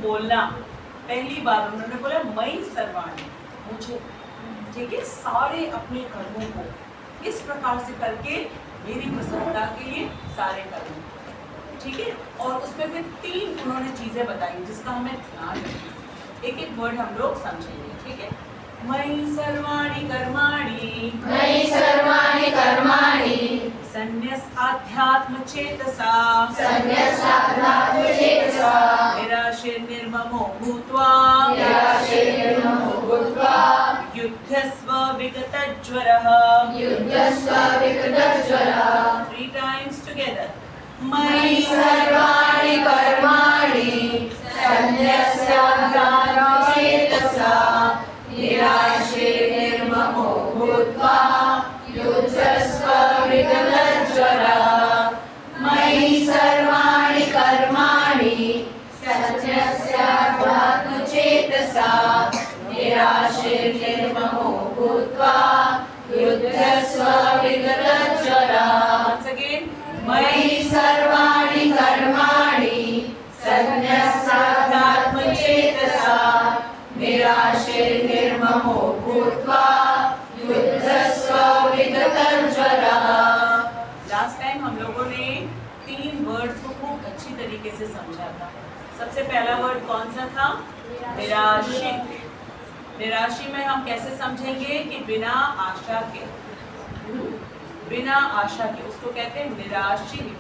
बोलना, पहली बार उन्होंने बोला मई सर्वाणी, मुझे, ठीक है, सारे अपने कर्मों को इस प्रकार से करके मेरी प्रसन्नता के लिए सारे कर्म, ठीक है। और उसमें फिर 3 उन्होंने चीजें बताई जिसका हमें ध्यान रखना, एक एक वर्ड हम लोग समझेंगे, ठीक है। मयि सर्वाणि कर्माणि, मयि सर्वाणि कर्माणि, संन्यस आध्यात्म चेतसा, संन्यस्ताध्यात्म चेतसा, निराशीर्निर्ममो भूत्वा, निराशीर्निर्ममो भूत्वा, युध्यस्व विगतज्वरः, युध्यस्व विगतज्वरः। 3 times together. मयि सर्वाणि कर्माणि, संन्यस्ताध्यात्म चेतसा, निराशीर्निर्ममो भूत्वा, युध्यस्व विगतज्वरः। मयि सर्वाणि कर्माणि, संन्यस्ताध्यात्म चेतसा, निराशीर्निर्ममो भूत्वा, युध्यस्व विगतज्वरः। Once again, मयि सर्वाणि कर्माणि, संन्यस्ताध्यात्म चेतसा, निराशीर्निर्ममो भूत्वा, युध्यस्व विगतज्वरः। लास्ट टाइम हम लोगों ने 3 वर्ड्स को खूब अच्छी तरीके से समझा था। सबसे पहला वर्ड कौन सा था? निराशी। निराशी में हम कैसे समझेंगे कि बिना आशा के, बिना आशा के, उसको कहते हैं निराशी,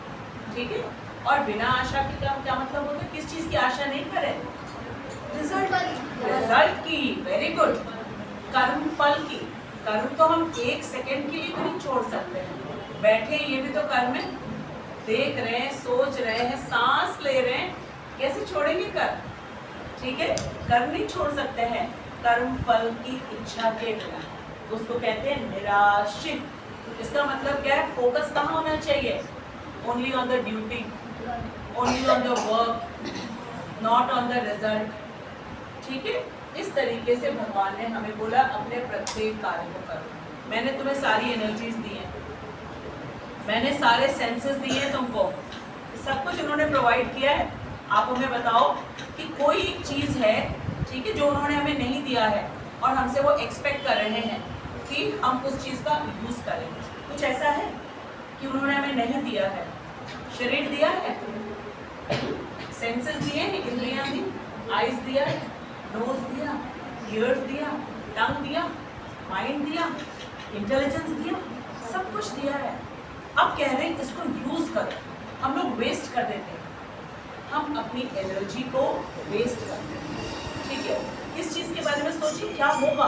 ठीक है। और बिना आशा के क्या मतलब होता है? किस चीज की आशा नहीं करें? रिजल्ट की। Very good. कर्म फल की। कर्म तो हम 1 सेकेंड के लिए भी नहीं छोड़ सकते हैं। बैठे ये भी तो कर्म है, देख रहे हैं, सोच रहे हैं, सांस ले रहे हैं, कैसे छोड़ेंगे कर्म? ठीक है, कर्म नहीं छोड़ सकते हैं कर्म फल की इच्छा के बिना, उसको कहते हैं निराशित। इसका मतलब क्या है? फोकस कहाँ होना चाहिए? Only on the duty, only on the work, not on the result, ठीक है। इस तरीके से भगवान ने हमें बोला अपने प्रत्येक कार्य को करो। मैंने तुम्हें सारी एनर्जीज दी हैं, मैंने सारे सेंसेस दिए हैं तुमको, सब कुछ उन्होंने प्रोवाइड किया है। आप हमें बताओ कि कोई एक चीज़ है, ठीक है, जो उन्होंने हमें नहीं दिया है और हमसे वो एक्सपेक्ट कर रहे हैं कि हम उस चीज़ का यूज़ करें। कुछ ऐसा है कि उन्होंने हमें नहीं दिया है? शरीर दिया है, सेंसेस दिए हैं, इंद्रियां दी, आइज दिया है, नोज दिया, ईयर्स दिया, टंग दिया, माइंड दिया, इंटेलिजेंस दिया, सब कुछ दिया है। अब कह रहे हैं इसको यूज करो। हम लोग वेस्ट कर देते हैं, हम अपनी एनर्जी को वेस्ट करते हैं, ठीक है। इस चीज के बारे में सोचिए क्या होगा।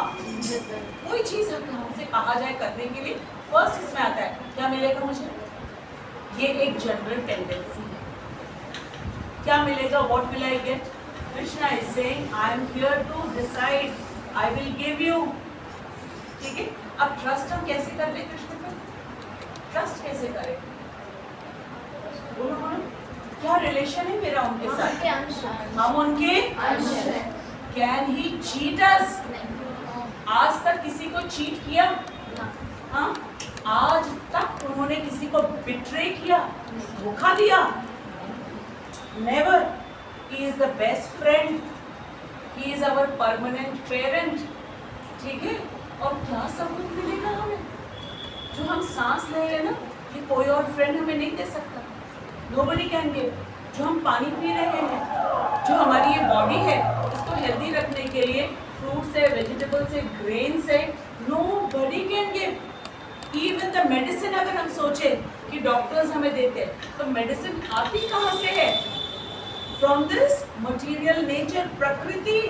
कोई चीज हमसे कहा जाए करने के लिए, फर्स्ट इसमें आता है क्या मिलेगा मुझे? ये एक जनरल टेंडेंसी है। क्या मिलेगा? What will I get? Krishna is saying I am here to decide, I will give you, ठीक है। अब ट्रस्ट हम कैसे कर ले कृष्ण पर? ट्रस्ट कैसे करें? बोलो बोलो, क्या रिलेशन है मेरा उनके साथ? हम उनके अंश हैं। कैन ही चीट अस? आज तक किसी को चीट किया? हाँ, आज तक उन्होंने किसी को बिट्रे किया, धोखा दिया? Never. He is the best friend, he is our permanent parent, ठीक है। और क्या सब कुछ मिलेगा हमें? जो हम सांस ले रहे हैं ना, ये कोई और फ्रेंड हमें नहीं दे सकता। Nobody can give. जो हम पानी पी रहे हैं, जो हमारी ये बॉडी है, इसको हेल्दी रखने के लिए फ्रूट से, वेजिटेबल से, ग्रेन से, nobody can give. Even the medicine अगर हम सोचें कि डॉक्टर्स हमें देते हैं, तो मेडिसिन आती कहाँ से है? फ्रॉम दिस मटीरियल नेचर, प्रकृति,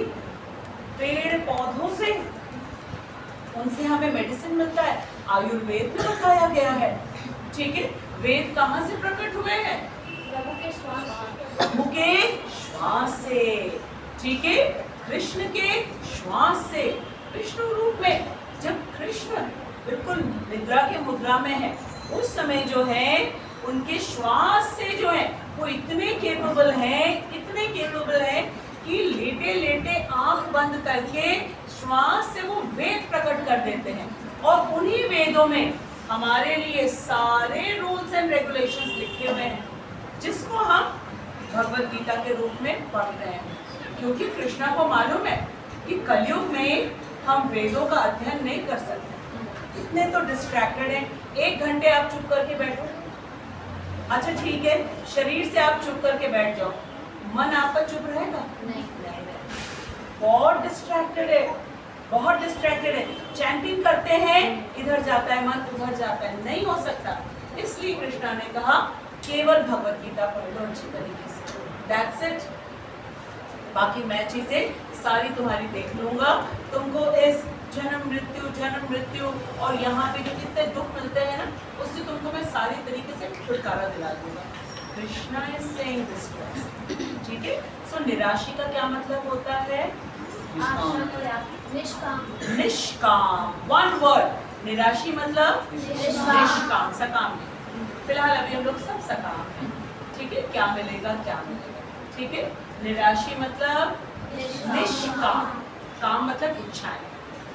पेड़ पौधों से, उनसे हमें मेडिसिन मिलता है। आयुर्वेद में बताया गया है, ठीक है। वेद कहाँ से प्रकट हुए हैं? प्रभु के श्वास से, ठीक है, कृष्ण के श्वास से। विष्णु रूप में जब कृष्ण बिल्कुल निद्रा के मुद्रा में है, उस समय जो है उनके श्वास से जो है वो इतने केपेबल हैं, इतने केपेबल हैं कि लेटे लेटे आंख बंद करके श्वास से वो वेद प्रकट कर देते हैं। और उन्हीं वेदों में हमारे लिए सारे रूल्स एंड रेगुलेशंस लिखे हुए हैं, जिसको हम भगवत गीता के रूप में पढ़ रहे हैं, क्योंकि कृष्णा को मालूम है कि कलयुग में हम वेदों का अध्ययन नहीं कर सकते, इतने तो डिस्ट्रैक्टेड हैं। 1 घंटे आप चुप करके बैठो, अच्छा ठीक है, शरीर से आप चुप करके बैठ जाओ, मन आपका चुप रहेगा? नहीं। बहुत डिस्ट्रैक्टेड है, बहुत डिस्ट्रैक्टेड है। चैंटिंग करते हैं, इधर जाता है मन, उधर जाता है, नहीं हो सकता। इसलिए कृष्णा ने कहा केवल भगवत गीता पढ़ लो अच्छी तरीके से, दैट्स इट। बाकी मैं चीजें सारी तुम्हारी देख लूंगा। तुमको इस जन्म मृत्यु और यहाँ पे जो जितने दुख मिलते हैं ना, उससे तुमको मैं सारी तरीके से छुटकारा दिला दूंगा। Krishna is saying this to us, ठीक है। सो निराशी का क्या मतलब होता है? निष्काम, वन वर्ड। निराशी मतलब निष्काम, सकाम। फिलहाल अभी हम लोग सब सकाम हैं, ठीक है। क्या मिलेगा, ठीक है। निराशी मतलब निष्काम, काम मतलब इच्छाएं,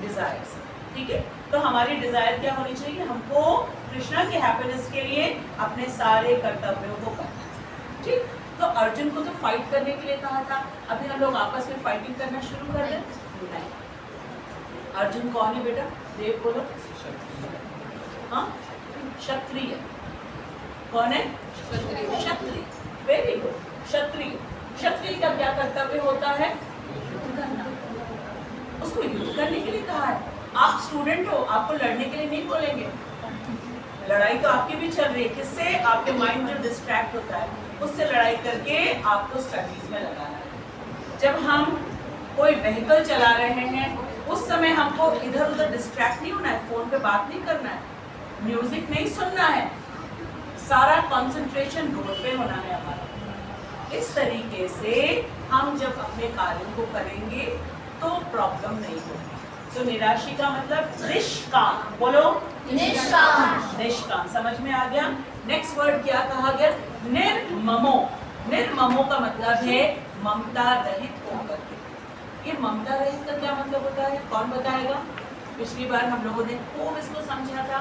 डिजायर्स, ठीक है। तो हमारी डिजायर क्या होनी चाहिए? हमको कृष्णा के हैप्पीनेस के लिए अपने सारे कर्तव्यों को करना है, ठीक। तो अर्जुन को तो फाइट करने के लिए कहा था, अभी हम लोग आपस में फाइटिंग करना शुरू कर दें? नहीं। अर्जुन कौन है बेटा? देव बोलो। हाँ, क्षत्रिय। कौन है? क्षत्रिय। वेरी गुड, क्षत्रिय। क्षत्रिय का क्या कर्तव्य होता है? युद्ध करना। उसको युद्ध करने के लिए कहा है। आप स्टूडेंट हो, आपको लड़ने के लिए नहीं बोलेंगे। लड़ाई तो आपकी भी चल रही है, किससे? आपके माइंड जो डिस्ट्रैक्ट होता है उससे लड़ाई करके आपको स्टडीज में लगाना है। जब हम कोई व्हीकल चला रहे हैं उस समय हमको इधर उधर डिस्ट्रैक्ट नहीं होना है, फोन पे बात नहीं करना है, म्यूजिक नहीं सुनना है, सारा कंसंट्रेशन रोड पे होना है हमारा। इस तरीके से हम जब अपने कार्यों को करेंगे तो प्रॉब्लम नहीं होगी। तो निराशी का मतलब निष्काम, बोलो निष्काम। निष्काम, समझ में आ गया। नेक्स्ट वर्ड क्या कहा गया? निर्ममो। निर्ममो का मतलब है ममता रहित होकर के। ये ममता रहित का क्या मतलब होता है? कौन बताएगा? पिछली बार हम लोगों ने खूब इसको समझा था।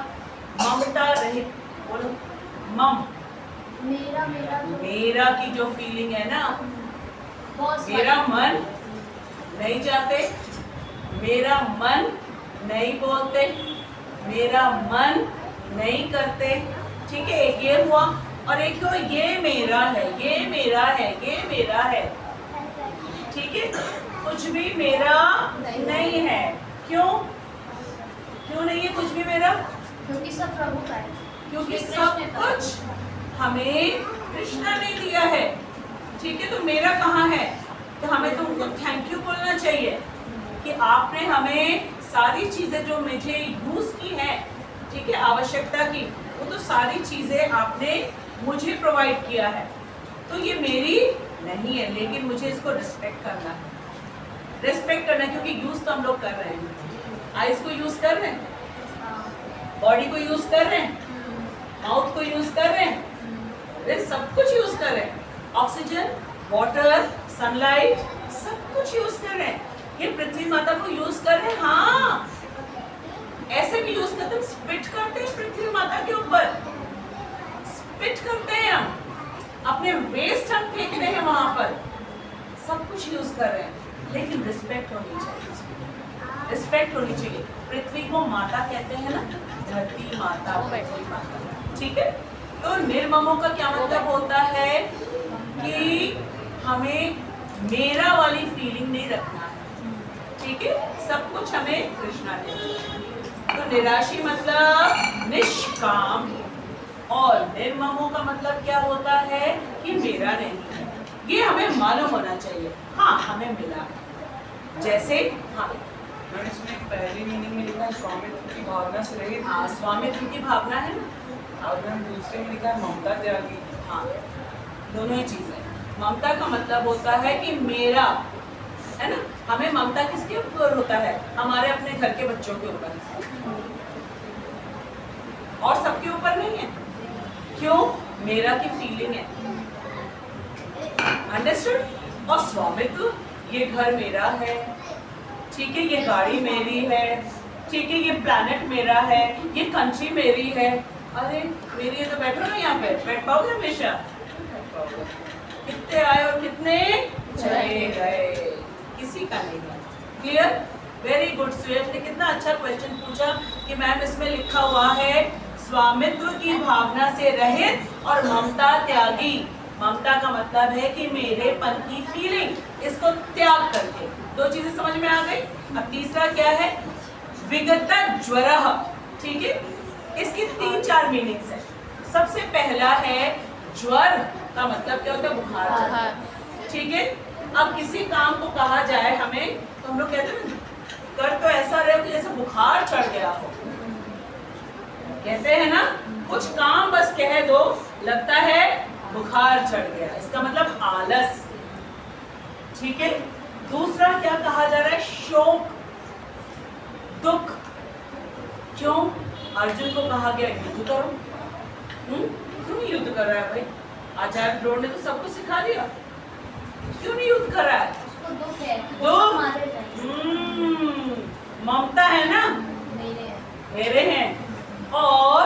ममता रहित, बोलो मम। मेरा की जो फीलिंग है ना, मेरा मन नहीं जाते, मेरा मन नहीं बोलते, मेरा मन नहीं करते, ठीक है। एक ये हुआ और एक हुआ ये मेरा है, ये मेरा है, ये मेरा है, ठीक है। कुछ भी मेरा नहीं है। क्यों नहीं है कुछ भी मेरा? क्योंकि सब प्रभु का है। क्योंकि सब कुछ हमें कृष्णा ने दिया है, ठीक है। तो मेरा कहाँ है? तो हमें तो उनको थैंक यू बोलना चाहिए कि आपने हमें सारी चीजें जो मुझे यूज की है, ठीक है, आवश्यकता की, वो तो सारी चीजें आपने मुझे प्रोवाइड किया है। तो ये मेरी नहीं है, लेकिन मुझे इसको रिस्पेक्ट करना है, रिस्पेक्ट करना है, क्योंकि यूज तो हम लोग कर रहे हैं। आइज को यूज कर रहे हैं, बॉडी को यूज कर रहे हैं, माउथ को यूज कर रहे हैं, सब कुछ यूज कर रहे हैं। ऑक्सीजन, वाटर, सनलाइट, सब कुछ यूज कर रहे हैं। ये पृथ्वी माता को यूज कर रहे हैं। हाँ, ऐसे भी यूज करते हैं, स्पिट करते हैं पृथ्वी माता के ऊपर, स्पिट करते हैं हम, अपने वेस्ट हम फेंकते हैं वहां पर, सब कुछ यूज कर रहे हैं। लेकिन रिस्पेक्ट होनी चाहिए, रिस्पेक्ट होनी चाहिए। पृथ्वी को माता कहते हैं ना, धरती माता, पृथ्वी माता, ठीक है। तो निर्ममों का क्या मतलब होता है कि हमें मेरा वाली फीलिंग नहीं रखना है, ठीक है। सब कुछ हमें कृष्णा ने दिया। तो निराशी मतलब निष्काम, और निर्ममों का मतलब क्या होता है कि मेरा नहीं है। ये हमें मालूम होना चाहिए, हाँ हमें मिला। जैसे हाँ, इसमें पहली मीनिंग में लिखा है स्वामित्व की भावना से रहित। हाँ, स्वामित्व की भावना है ना। और दूसरे में लिखा है ममता त्यागी। हाँ, दोनों ही चीजें। ममता का मतलब होता है कि मेरा, है ना। हमें ममता किसके ऊपर होता है? हमारे अपने घर के बच्चों के ऊपर, और सबके ऊपर नहीं है। क्यों? मेरा की फीलिंग है, अंडरस्टूड। और स्वामित्व, ये घर मेरा है, ठीक है, ये गाड़ी मेरी है, ठीक है, ये प्लैनेट मेरा है, ये कंट्री मेरी है। अरे मेरी है तो बैठो ना, यहाँ पे बैठ पाओगे हमेशा? कितने आए और कितने चले गए, किसी का नहीं है। क्लियर? वेरी गुड सुयश ने कितना अच्छा क्वेश्चन पूछा कि मैम इसमें लिखा हुआ है स्वामित्व की भावना से रहित और ममता त्यागी। ममता का मतलब है कि मेरेपन की फीलिंग, इसको त्याग करके। दो चीजें समझ में आ गई। अब तीसरा क्या है? विगत ज्वरः। ठीक है, इसकी 3-4 मीनिंग्स है। सबसे पहला है ज्वर का मतलब क्या होता है? बुखार। ठीक है, अब किसी काम को कहा जाए हमें तो हम लोग कहते हैं ना, कर तो ऐसा रहे कि जैसे बुखार चढ़ गया हो, कहते हैं ना। कुछ काम बस कह दो, लगता है बुखार चढ़ गया, इसका मतलब आलस। ठीक है, दूसरा क्या कहा जा रहा है? शोक, दुख। क्यों? अर्जुन को कहा गया युद्ध करो। क्यों नहीं युद्ध कर रहा है भाई? आचार्य द्रोण ने तो सबको सिखा दिया, क्यों नहीं युद्ध कर रहा है? उसको दुख है, दुख? मारे जाएंगे। ममता है ना, मेरे हैं, और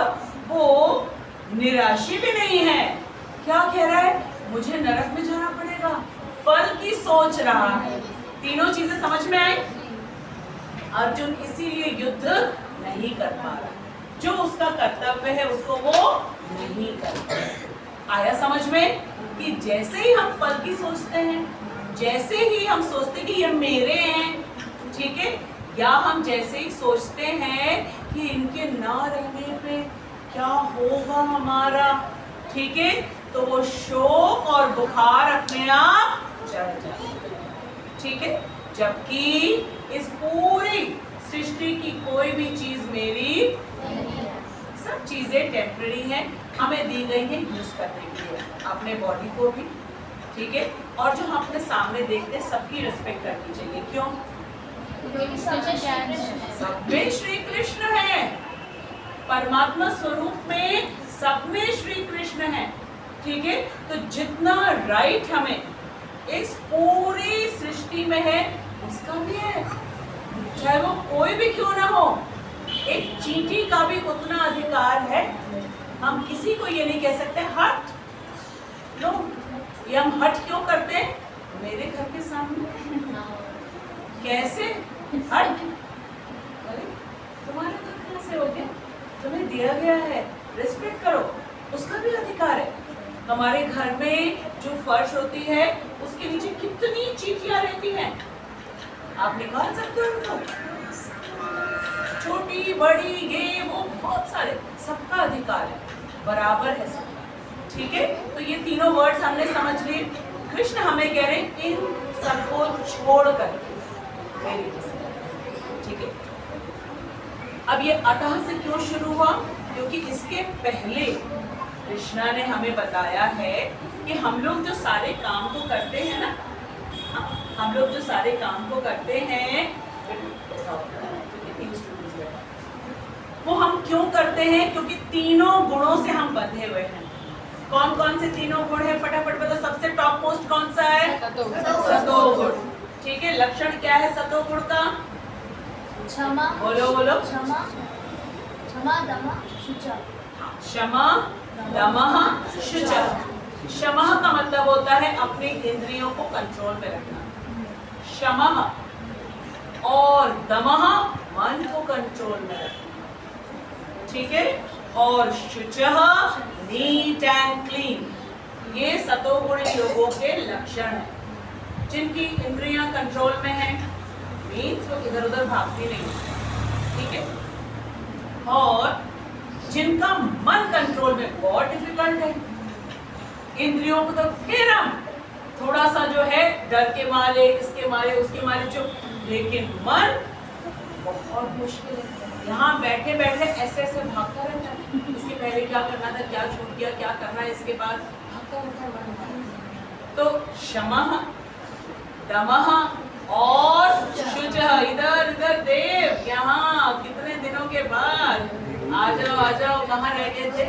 वो निराशी भी नहीं है। क्या कह रहा है? मुझे नरक में जाना पड़ेगा, फल की सोच रहा है। तीनों चीजें समझ में आई? अर्जुन इसीलिए युद्ध नहीं कर पा रहा, जो उसका कर्तव्य है उसको वो नहीं कर पा रहा। आया समझ में कि जैसे ही हम फल की सोचते हैं, जैसे ही हम सोचते कि ये मेरे हैं, ठीक है, या हम जैसे ही सोचते हैं कि इनके ना रहने पे क्या होगा हमारा, ठीक है, तो वो शोक और बुखार अपने आप चढ़ जाता है। ठीक है, जबकि इस पूरी सृष्टि की कोई भी चीज मेरी, सब चीजें टेम्पररी हैं, हमें दी गई है यूज करने के लिए, अपने बॉडी को भी। ठीक है, और जो हम अपने सामने देखते हैं सबकी रिस्पेक्ट करनी चाहिए। क्यों? सब में श्री कृष्ण है, परमात्मा स्वरूप में सब में श्री कृष्ण है। ठीक है, तो जितना राइट हमें इस पूरी सृष्टि में है उसका भी है, चाहे वो कोई भी क्यों ना हो। एक चींटी का भी उतना अधिकार है। हम किसी को ये नहीं कह सकते हट लो, ये हम हट क्यों करते हैं? मेरे घर के सामने कैसे हट? अरे तुम्हारे घर कैसे हो गया? तुम्हें दिया गया है, रिस्पेक्ट करो, उसका भी अधिकार है। हमारे घर में जो फर्श होती है उसके नीचे कितनी चींटियां रहती हैं, आप निकाल सकते हो उनको, छोटी बड़ी ये वो बहुत सारे, सबका अधिकार है, बराबर है सबका। ठीक है, तो ये तीनों वर्ड्स हमने समझ लिए। कृष्ण हमें कह रहे हैं इन सबको छोड़कर मेरी पसंद। ठीक है, अब ये अतः से क्यों शुरू हुआ? क्योंकि इसके पहले कृष्णा ने हमें बताया है कि हम लोग जो सारे काम को करते हैं ना, हम लोग जो सारे काम को करते हैं वो हम क्यों करते हैं? क्योंकि तीनों गुणों से हम बंधे हुए हैं। कौन कौन से तीनों गुण है? फटाफट बताओ। सबसे टॉप मोस्ट कौन सा है? सतोगुण। ठीक है, लक्षण क्या है सतोगुण का? क्षमा, बोलो बोलो। क्षमा, क्षमा, दमा, शुचा। क्षमा, दमः, शुचः। क्षमा का मतलब होता है अपनी इंद्रियों को कंट्रोल में रखना, क्षमः, और दमः मन को कंट्रोल में रखना। ठीक है, और शुचः नीट एंड क्लीन। ये सतोगुणी लोगों के लक्षण हैं, जिनकी इंद्रियां कंट्रोल में हैं, मीन्स वो इधर उधर भागती नहीं। ठीक है, और जिनका मन कंट्रोल में बहुत डिफिकल्ट है। इंद्रियों को तो फिर हम थोड़ा सा जो है डर के मारे, इसके मारे, उसके मारे चुप, लेकिन मन बहुत मुश्किल है। यहाँ बैठे बैठे ऐसे ऐसे भागता रहता है, इसके पहले क्या करना था, क्या छूट गया, क्या करना है इसके बाद, भागता रहता है मन। तो क्षमः, दमः और शुचः। इधर इधर देव, यहाँ कितने दिनों के बाद आ जाओ, कहाँ रह गए थे?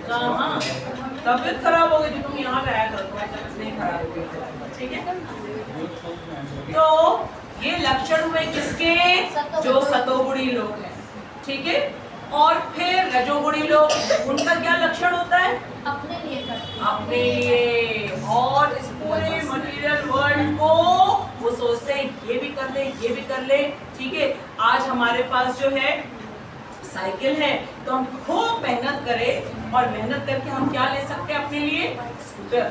कहाँ? तबीयत खराब हो गई थी, तुम यहाँ रहा करो, तुम्हारी तबीयत नहीं खराब हो गई। ठीक है, तो ये लक्षण हुए किसके? जो सतोगुणी लोग हैं। ठीक है, और फिर रजोगुणी लोग, उनका क्या लक्षण होता है? अपने लिए करते हैं। अपने लिए, और इस पूरे मटेरियल वर्ल्ड को वो सोचते हैं ये भी कर ले, ये भी कर ले। ठीक है, आज हमारे पास जो है साइकिल है, तो हम खूब मेहनत करें और मेहनत करके हम क्या ले सकते हैं अपने लिए? स्कूटर।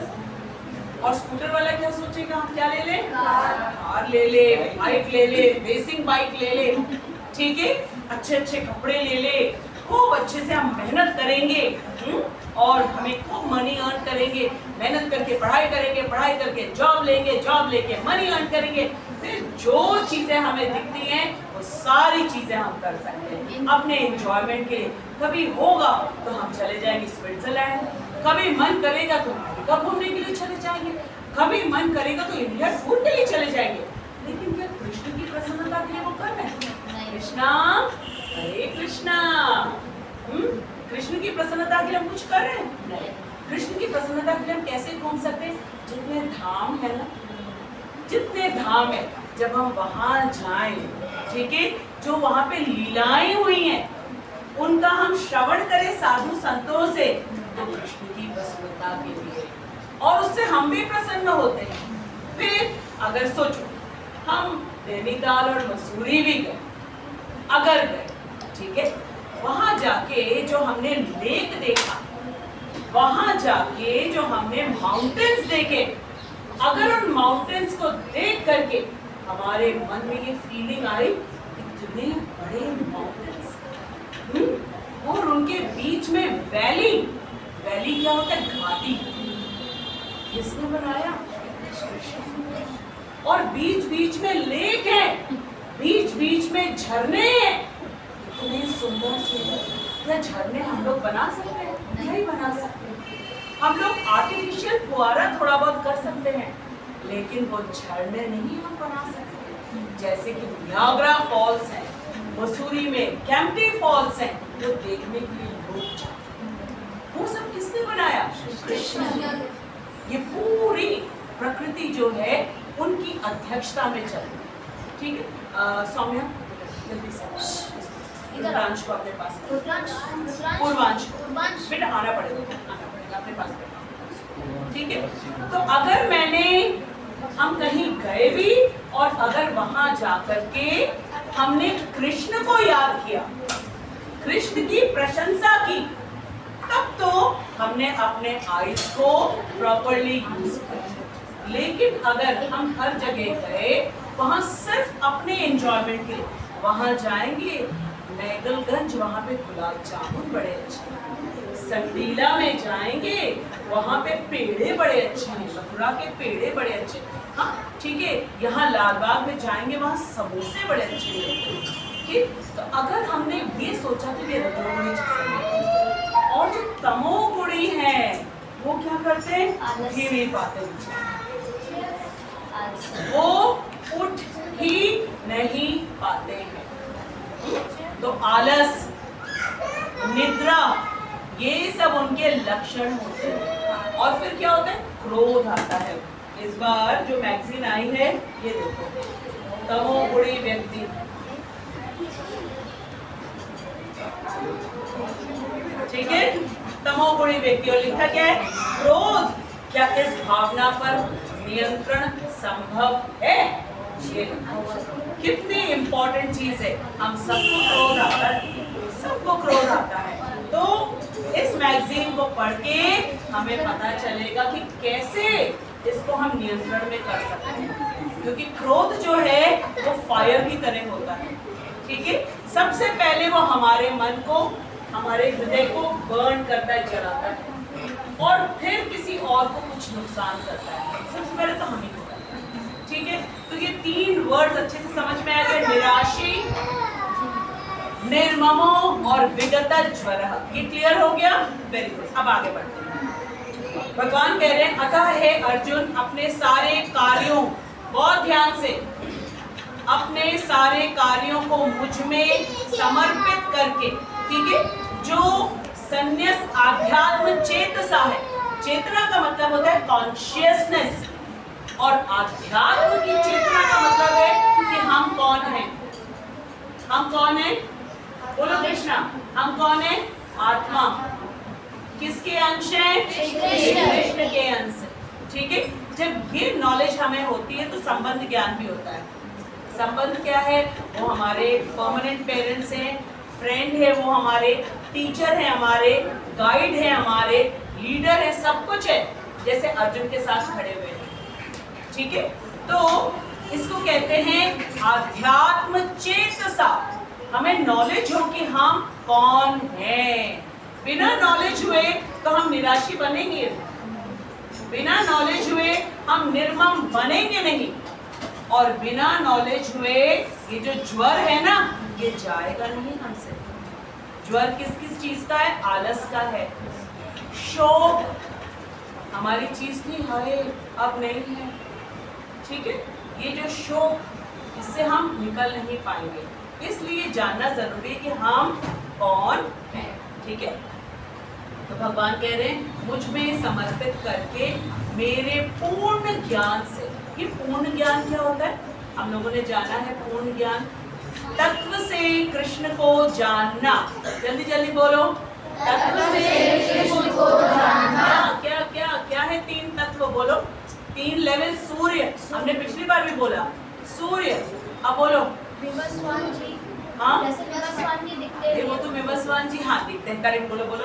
और स्कूटर वाला क्या सोचेगा? हम क्या ले लें? कार ले ले, बाइक ले ले, रेसिंग बाइक ले ले। ठीक है, अच्छे अच्छे कपड़े ले ले, खूब अच्छे से हम मेहनत करेंगे और हमें खूब मनी अर्न करेंगे, मेहनत करके पढ़ाई करेंगे, पढ़ाई करके जॉब लेंगे, जॉब लेके मनी अर्न करेंगे। फिर जो चीजें हमें दिखती हैं वो सारी चीजें हम कर सकते हैं अपने एंजॉयमेंट के लिए। कभी होगा तो हम चले जाएंगे स्विट्जरलैंड, कभी मन करेगा तो अमेरिका घूमने के लिए चले जाएंगे, कभी मन करेगा तो इंडिया टूर के लिए चले जाएंगे। लेकिन क्या कृष्ण की प्रसन्नता के लिए वो कर रहे हैं? कृष्णा, हरे कृष्णा। कृष्ण की प्रसन्नता के लिए हम कुछ कर रहे हैं? नहीं। कृष्ण की प्रसन्नता के लिए हम कैसे घूम सकते हैं? जितने धाम है ना, जितने धाम है, जब हम वहां जाएं, ठीक है, जो वहां पे लीलाएं हुई हैं उनका हम श्रवण करें साधु संतों से, तो कृष्ण की प्रसन्नता के लिए, और उससे हम भी प्रसन्न होते हैं। फिर अगर सोचो हम नैनीताल और मसूरी भी गए, अगर गए, ठीक है, वहां जाके जो हमने लेक देखा, वहां जाके जो हमने माउंटेन्स देखे, अगर उन माउंटेन्स को देख करके हमारे मन में ये फीलिंग आई, इतने बड़े माउंटेन्स और उनके बीच में वैली, वैली क्या होता है? घाटी। किसने बनाया? और बीच बीच में लेक है, बीच बीच में झरने हैं, इतने सुंदर सुंदर। क्या झरने हम लोग बना सकते हैं? नहीं बना सकते। हम लोग आर्टिफिशियल फुहारा थोड़ा बहुत कर सकते हैं, लेकिन वो झरने नहीं हम बना सकते। जैसे कि नियाग्रा फॉल्स है, मसूरी में कैंपटी फॉल्स है, वो देखने के लिए लोग जाते हैं। वो सब किसने बनाया? कृष्ण। ये पूरी प्रकृति जो है उनकी अध्यक्षता में चलती है। ठीक है, सौम्या जल्दी से पूर्वांश को अपने पास, पूर्वांश बेटा आना पड़ेगा अपने पास। ठीक है, तो अगर हम कहीं गए भी और अगर वहां जाकर के हमने कृष्ण को याद किया, कृष्ण की प्रशंसा की, तब तो हमने अपने आइज को प्रॉपर्ली यूज किया। लेकिन अगर हम हर जगह गए, वहां सिर्फ अपने एंजॉयमेंट के लिए, वहां जाएंगे मैगलगंज, वहां पे गुलाब जामुन बड़े अच्छे हैं, संडीला में जाएंगे वहां पे पेड़े बड़े अच्छे हैं, मथुरा के पेड़े बड़े अच्छे हैं। हाँ ठीक है, यहाँ लालबाग में जाएंगे वहाँ समोसे बड़े अच्छे हैं। ठीक, तो अगर हमने ये सोचा कि ये रजोगुणी चीजें, और जो तमोगुणी है वो क्या करते हैं? उठ ही नहीं पाते, वो उठ ही नहीं पाते हैं। तो आलस, निद्रा, ये सब उनके लक्षण होते हैं। और फिर क्या होता है? क्रोध आता है। इस बार जो मैगजीन आई है ये देखो, तमोगुणी व्यक्ति, ठीक है, तमोगुणी व्यक्ति, और लिखा क्या है? क्रोध। क्या इस भावना पर नियंत्रण संभव है? ये कितनी इंपॉर्टेंट चीज है। हम सबको क्रोध आता है, सबको क्रोध आता है। तो इस मैगजीन को पढ़ के हमें पता चलेगा कि कैसे इसको हम नियंत्रण में कर सकते हैं, क्योंकि क्रोध जो है वो फायर की तरह होता है। ठीक है, सबसे पहले वो हमारे मन को, हमारे हृदय को बर्न करता है, जलाता है, और फिर किसी और को कुछ नुकसान करता है। सबसे पहले तो हम ही को करता है। ठीक है, तो ये 3 वर्ड्स अच्छे से समझ में आ गए, निराशी, निर्ममो और विगत ज्वर। ये क्लियर हो गया? Very good. अब आगे बढ़ते हैं। भगवान कह रहे हैं, अतः हे अर्जुन, अपने सारे कार्यों, बहुत ध्यान से, अपने सारे कार्यों को मुझ में समर्पित करके, ठीक है, जो संन्यास आध्यात्म चेतसा है, चेतना का मतलब होता है कॉन्शियसनेस, और आध्यात्म की चेतना का मतलब है कि हम कौन हैं। हम कौन हैं? बोलो कृष्णा। हम कौन है? आत्मा। किसके अंश हैं? कृष्ण के अंश। ठीक है, जब ये नॉलेज हमें होती है तो संबंध ज्ञान भी होता है। संबंध क्या है? वो हमारे परमानेंट पेरेंट्स हैं, फ्रेंड है, वो हमारे टीचर है, हमारे गाइड है, हमारे लीडर है, सब कुछ है, जैसे अर्जुन के साथ खड़े हुए हैं। ठीक है, तो इसको कहते हैं आध्यात्म चेतसा। हमें नॉलेज हो कि हम कौन हैं। बिना नॉलेज हुए तो हम निराशी बनेंगे, बिना नॉलेज हुए हम निर्मम बनेंगे नहीं, और बिना नॉलेज हुए ये जो ज्वर है ना, ये जाएगा नहीं हमसे। ज्वर किस किस चीज का है? आलस का है। शोक हमारी चीज थी, हाय अब नहीं है। ठीक है, ये जो शोक, इससे हम निकल नहीं पाएंगे, इसलिए जानना जरूरी है कि हम कौन हैं। ठीक है, तो भगवान कह रहे हैं मुझ में समर्पित करके मेरे पूर्ण ज्ञान से। ये पूर्ण ज्ञान क्या होता है? हम लोगों ने जाना है पूर्ण ज्ञान, तत्व से कृष्ण को जानना। जल्दी जल्दी बोलो, तत्व से कृष्ण को जानना। क्या क्या क्या है? 3 तत्व बोलो, 3 लेवल। सूर्य, हमने पिछली बार भी बोला सूर्य। अब बोलो विवस्वान जी। हाँ, जैसे विवस्वान जी दिखते हैं। वो तो विवस्वान जी, हाँ दिखते हैं, करेक्ट। बोलो बोलो।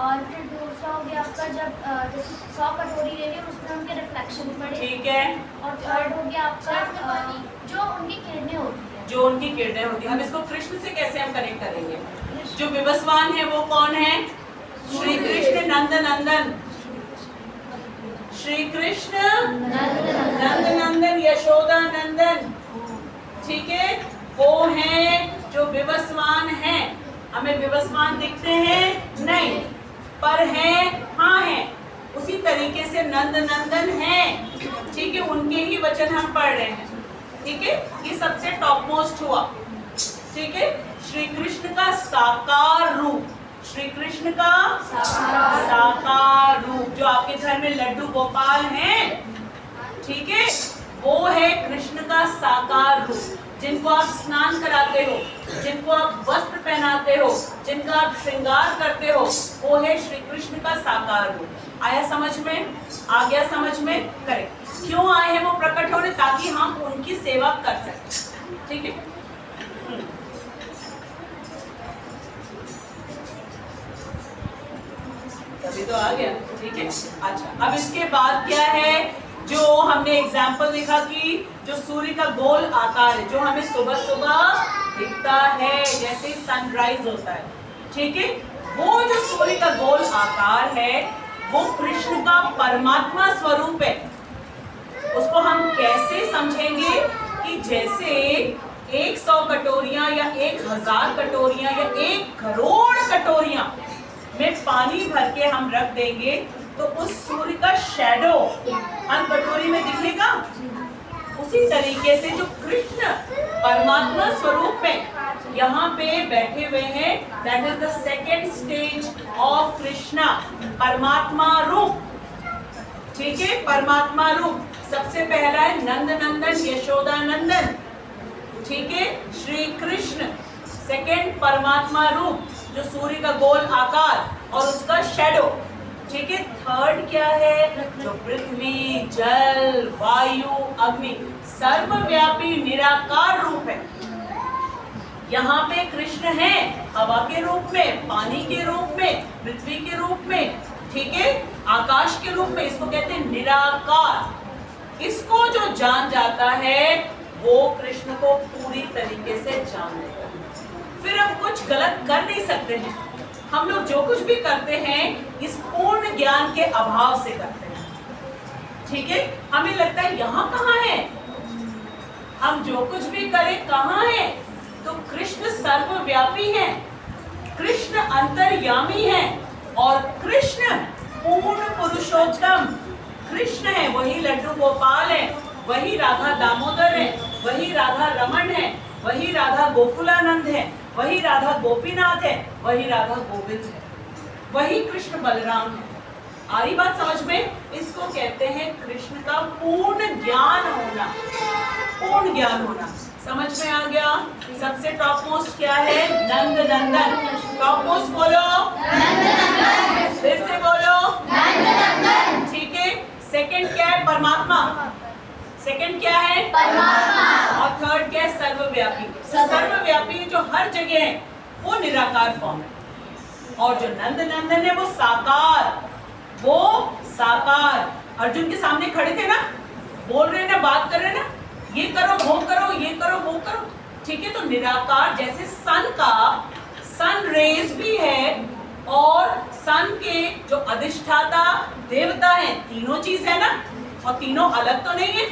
और फिर दूसरा हो गया आपका, जब जैसे 100 कटोरी ले ली उसमें उनके रिफ्लेक्शन पड़े। ठीक है, और थर्ड हो गया आपका जो उनकी किरणें होती है, जो उनकी किरणें होती है। हम इसको कृष्ण से कैसे हम कनेक्ट करेंगे? जो विवस्वान है वो कौन है? श्री कृष्ण नंद नंदन। श्री कृष्ण नंद नंदन, यशोदा नंदन। ठीक है, वो हैं जो विवस्वान हैं। हमें विवस्वान दिखते हैं नहीं, पर हैं, हाँ हैं। उसी तरीके से नंद नंदन हैं। ठीक है, उनके ही वचन हम पढ़ रहे हैं। ठीक है, ये सबसे टॉप मोस्ट हुआ। ठीक है, श्री कृष्ण का साकार रूप, श्री कृष्ण का साकार रूप, जो आपके घर में लड्डू गोपाल हैं, ठीक है, वो है कृष्ण का साकार रूप। जिनको आप स्नान कराते हो, जिनको आप वस्त्र पहनाते हो, जिनका आप श्रृंगार करते हो, वो है श्री कृष्ण का साकार रूप। आया समझ में? आ गया समझ में? करेक्ट। क्यों आए हैं वो प्रकट होने? ताकि हम उनकी सेवा कर सकें। ठीक है, तभी तो आ गया। ठीक है, अच्छा, अब इसके बाद क्या है? जो हमने एग्जाम्पल देखा कि जो सूर्य का गोल आकार है, जो हमें सुबह सुबह दिखता है जैसे सनराइज होता है। ठीक है, वो जो सूर्य का गोल आकार है वो कृष्ण का परमात्मा स्वरूप है। उसको हम कैसे समझेंगे? कि जैसे 100 कटोरियां या 1000 कटोरियां या 1 करोड़ कटोरियां में पानी भर के हम रख देंगे तो उस सूर्य का शैडो हर कटोरी में दिखेगा। उसी तरीके से जो कृष्ण परमात्मा स्वरूप में यहाँ पे बैठे हुए हैं, that is the second stage of Krishna, परमात्मा रूप। ठीक है, परमात्मा रूप सबसे पहला है नंद नंदन, यशोदा नंदन। ठीक है, श्री कृष्ण। सेकेंड परमात्मा रूप, जो सूर्य का गोल आकार और उसका शैडो। ठीक है, थर्ड क्या है? जो पृथ्वी, जल, वायु, अग्नि, सर्वव्यापी निराकार रूप है। यहाँ पे कृष्ण है हवा के रूप में, पानी के रूप में, पृथ्वी के रूप में, ठीक है, आकाश के रूप में। इसको कहते हैं निराकार। इसको जो जान जाता है वो कृष्ण को पूरी तरीके से जान लेता है। फिर हम कुछ गलत कर नहीं सकते हैं। हम लोग जो कुछ भी करते हैं इस पूर्ण ज्ञान के अभाव से करते हैं। ठीक है, हमें लगता है यहाँ कहाँ है, हम जो कुछ भी करें कहाँ है? तो कृष्ण सर्वव्यापी है, कृष्ण अंतर्यामी है, और कृष्ण पूर्ण पुरुषोत्तम कृष्ण है। वही लड्डू गोपाल है, वही राधा दामोदर है, वही राधा रमन है, वही राधा गोकुलानंद है, वही राधा गोपीनाथ है, वही राधा गोविंद है, वही कृष्ण बलराम है। आ रही बात समझ में? इसको कहते हैं कृष्ण का पूर्ण ज्ञान होना, पूर्ण ज्ञान होना। समझ में आ गया? सबसे टॉप मोस्ट क्या है? नंद नंदन। टॉप मोस्ट बोलो, फिर से बोलो, ठीक है। सेकंड क्या है? परमात्मा। सेकंड क्या है? परमात्मा। और थर्ड क्या है? सर्वव्यापी। सर्वव्यापी जो हर जगह है वो निराकार फॉर्म है, और जो नंद नंदन है वो साकार। वो साकार अर्जुन के सामने खड़े थे ना, बोल रहे ना, बात कर रहे ना, ये करो वो करो, ये करो वो करो, ठीक है। तो निराकार जैसे सन का सन रेज भी है, और सन के जो अधिष्ठाता देवता है, तीनों चीज है ना, और तीनों अलग तो नहीं है।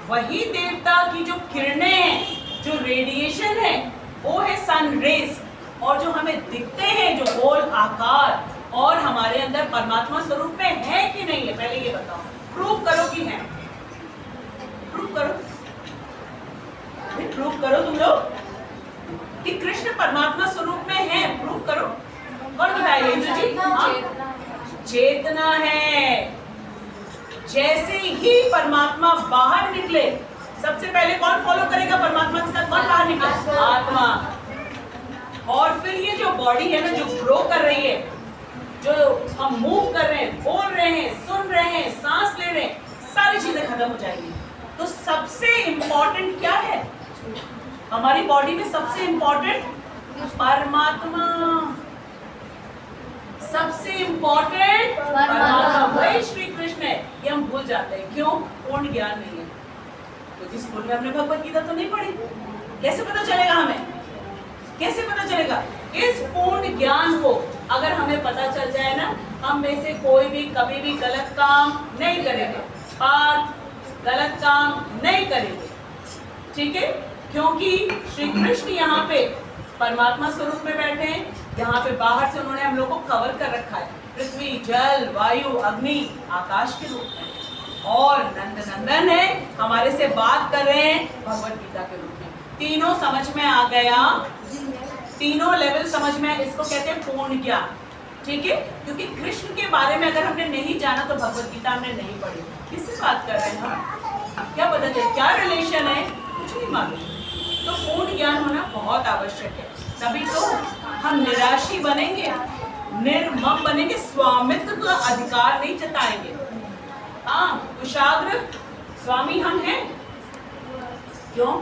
वही देवता की जो किरणें हैं, जो रेडिएशन है, वो है सन रेज। और जो हमें दिखते हैं, जो गोल आकार, और हमारे अंदर परमात्मा स्वरूप में है कि नहीं है, पहले ये बताओ। प्रूव करो कि है, प्रूव करो, प्रूव करो तुम लोग कि कृष्ण परमात्मा स्वरूप में है, प्रूव करो। कौन बताएगा? इंद्र जी? हाँ, चेतना है। जैसे ही परमात्मा बाहर निकले, सबसे पहले कौन फॉलो करेगा परमात्मा के साथ? कौन बाहर निकले? आत्मा। और फिर ये जो बॉडी है ना, जो ग्रो कर रही है, जो हम मूव कर रहे हैं, बोल रहे हैं, सुन रहे हैं, सांस ले रहे हैं, सारी चीजें खत्म हो जाएंगी। तो सबसे इंपॉर्टेंट क्या है हमारी बॉडी में? सबसे इंपॉर्टेंट परमात्मा। सबसे इंपॉर्टेंट परमात्मा, वही श्री कृष्ण है। ये हम भूल जाते हैं, क्यों? पूर्ण ज्ञान नहीं है। क्योंकि स्कूल में हमने भगवत गीता तो नहीं पढ़ी, कैसे पता चलेगा हमें? कैसे पता चलेगा? इस पूर्ण ज्ञान को अगर हमें पता चल जाए ना, हम में से कोई भी कभी भी गलत काम नहीं करेगा, पाप गलत काम नहीं करेंगे, ठीक है। क्योंकि श्री कृष्ण यहाँ पे परमात्मा स्वरूप में बैठे हैं, यहाँ पे बाहर से उन्होंने हम लोग को कवर कर रखा है, पृथ्वी, जल, वायु, अग्नि, आकाश के रूप में, और नंद नंदन है, हमारे से बात कर रहे हैं भगवत गीता के रूप में। तीनों समझ में आ गया? तीनों लेवल समझ में, इसको कहते हैं पूर्ण ज्ञान, ठीक है। क्योंकि कृष्ण के बारे में अगर हमने नहीं जाना तो भगवत गीता हमने नहीं पढ़ी। किससे बात कर रहे हैं हम? क्या पता चले क्या रिलेशन है? कुछ नहीं मालूम। तो पूर्ण ज्ञान होना बहुत आवश्यक है, तभी तो हम निराशी बनेंगे, निर्मम बनेंगे, स्वामित्व का अधिकार नहीं जताएंगे। हाँ, कुशाग्र स्वामी हम हैं, क्यों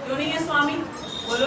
नहीं है स्वामी? बोलो।